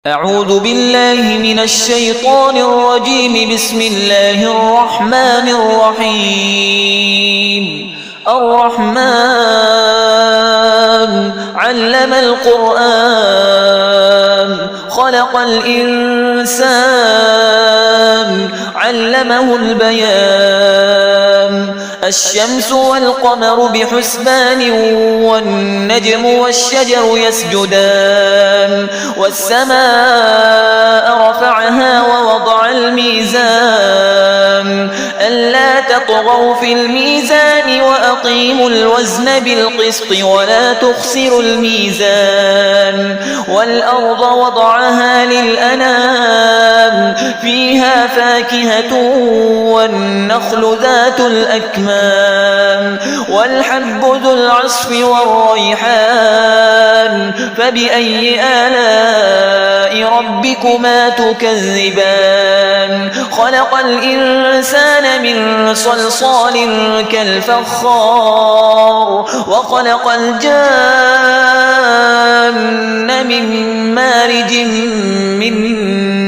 أعوذ بالله من الشيطان الرجيم. بسم الله الرحمن الرحيم. الرحمن علم القرآن خلق الإنسان علمه البيان. الشمس والقمر بحسبان والنجم والشجر يسجدان. والسماء رفعها ووضع الميزان ألا تطغوا في الميزان وأقيموا الوزن بالقسط ولا تخسروا الميزان. والأرض وضعها للأنام فيها فاكهة والنخل ذات الأكمام والحب ذو العصف والريحان. فبأي آلاء ربكما تكذبان؟ خلق الإنسان من صلصال كالفخار وخلق الجان من مارج من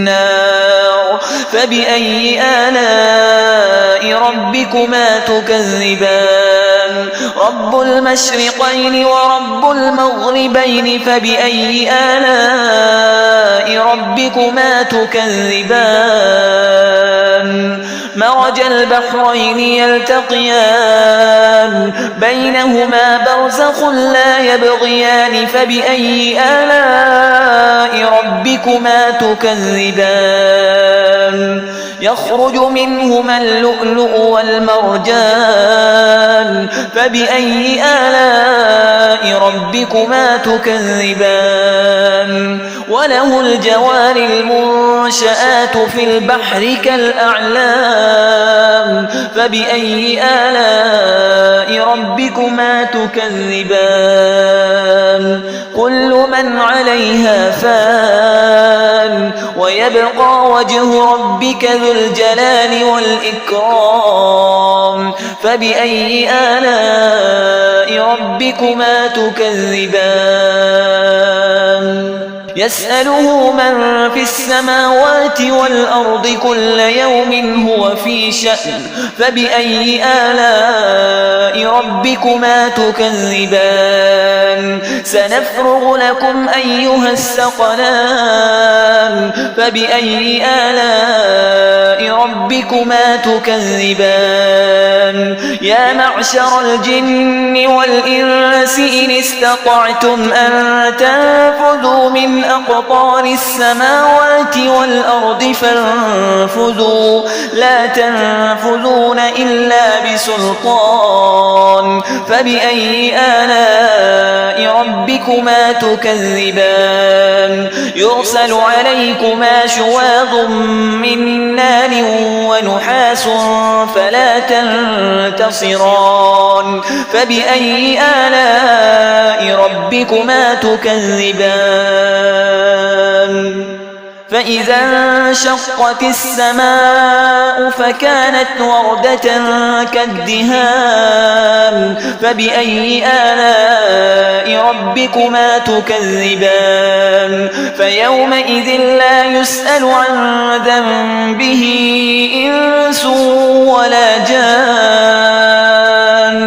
نار. فبأي آلاء ربكما تكذبان؟ رب المشرقين ورب المغربين. فبأي آلاء ربكما تكذبان؟ مرج البحرين يلتقيان بينهما برزخ لا يبغيان. فبأي آلاء ربكما تكذبان؟ يخرج منهما اللؤلؤ والمرجان. فبأي آلاء ربكما تكذبان؟ وله الجوار المنشآت في البحر كالأعلام. فبأي آلاء ربكما تكذبان؟ كل من عليها فان ويبقى وجه ربك ذو الجلال والإكرام. فبأي آلاء ربكما تكذبان؟ يسأله من في السماوات والأرض كل يوم هو في شأن. فبأي آلاء ربكما تكذبان؟ سنفرغ لكم أيها الثقلان. فبأي آلاء ربكما تكذبان؟ يا معشر الجن والإنس إن استطعتم أن تنفذوا من أقطار السماوات والأرض فانفذوا لا تنفذون إلا بسلطان. فبأي آلاء ربكما تكذبان؟ يرسل عليكما شواظ من نار ونحاس فلا تنتصران. فبأي آلاء ربكما تكذبان؟ فإذا انشقت السماء فكانت وردة كالدهان. فبأي آلاء ربكما تكذبان؟ فيومئذ لا يسأل عن ذنبه إنس ولا جان.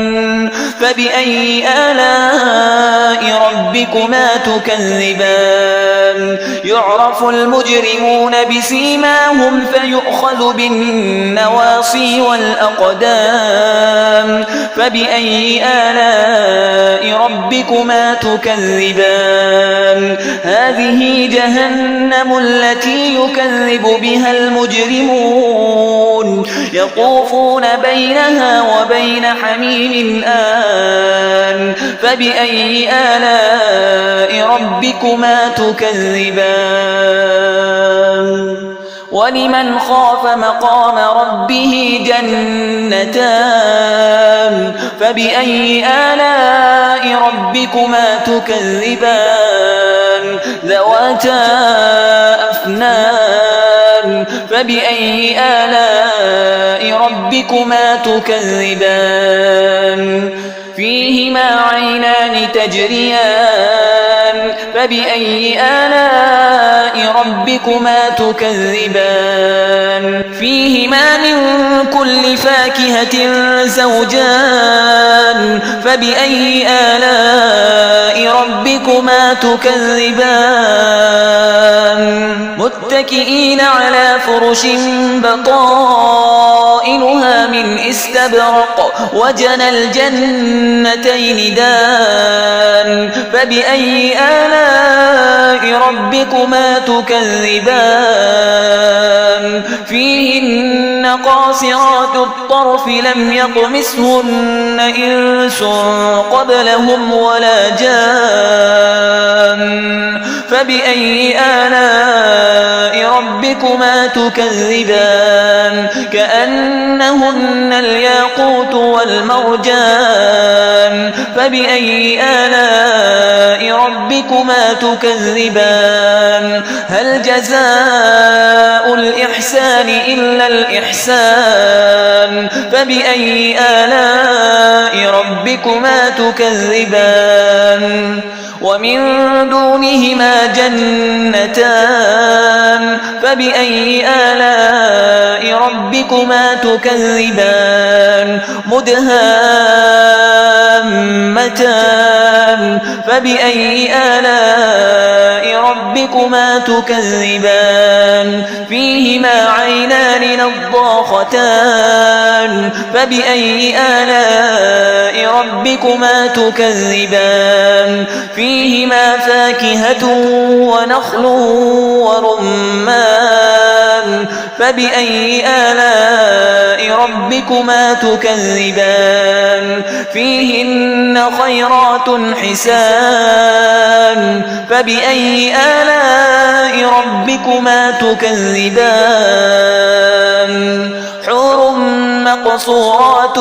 فبأي آلاء ربكما تكذبان؟ يعرف المجرمون بسيماهم فيؤخذ بالنواصي والأقدام. فبأي آلاء ربكما تكذبان؟ هذه جهنم التي يكذب بها المجرمون يطوفون بينها وبين حميم آن. فبأي آلاء ربكما تكذبان؟ ولمن خاف مقام ربه جنتان. فبأي آلاء ربكما تكذبان؟ ذواتا أفنان. فبأي آلاء ربكما تكذبان؟ فيهما عينان تجريان. فبأي آلاء ربكما تكذبان فيهما من كل فاكهة زوجان فبأي آلاء ربكما تكذبان متكئين على فرش بطائنها من استبرق وجنى الجنتين دان فبأي آلاء ربكما تكذبان فيهن قاصرات الطرف لم يطمثهن إنس قبلهم ولا جان فبأي آلاء ربكما تكذبان كأنهن الياقوت والمرجان فبأي آلاء ربكما تكذبان هل جزاء الإحسان إلا الإحسان فبأي آلاء ربكما تكذبان ومن دونهما جنتان فبأي آلاء ربكما تكذبان مدهامتان فبأي آلاء ربكما تكذبان فيهما عينان نضاختان فبأي آلاء ربكما تكذبان فيهما فاكهة ونخل ورمان فبأي آلاء ربكما تكذبان فيهن خيرات حسان فبأي آلاء ربكما تكذبان حور مقصورات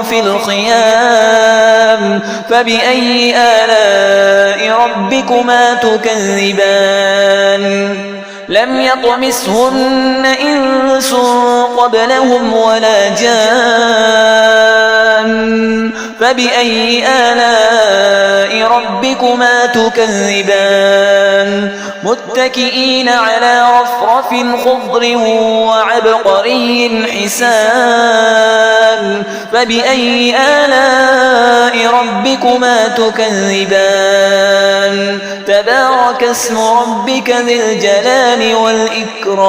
في الخيام فبأي آلاء ربكما تكذبان لم يطمثهن إنس قبلهم ولا جان فبأي آلاء ربكما تكذبان متكئين على رفرف خضر وعبقري حسان فبأي آلاء ربكما تكذبان تبارك اسم ربك ذي الجلال والإكرام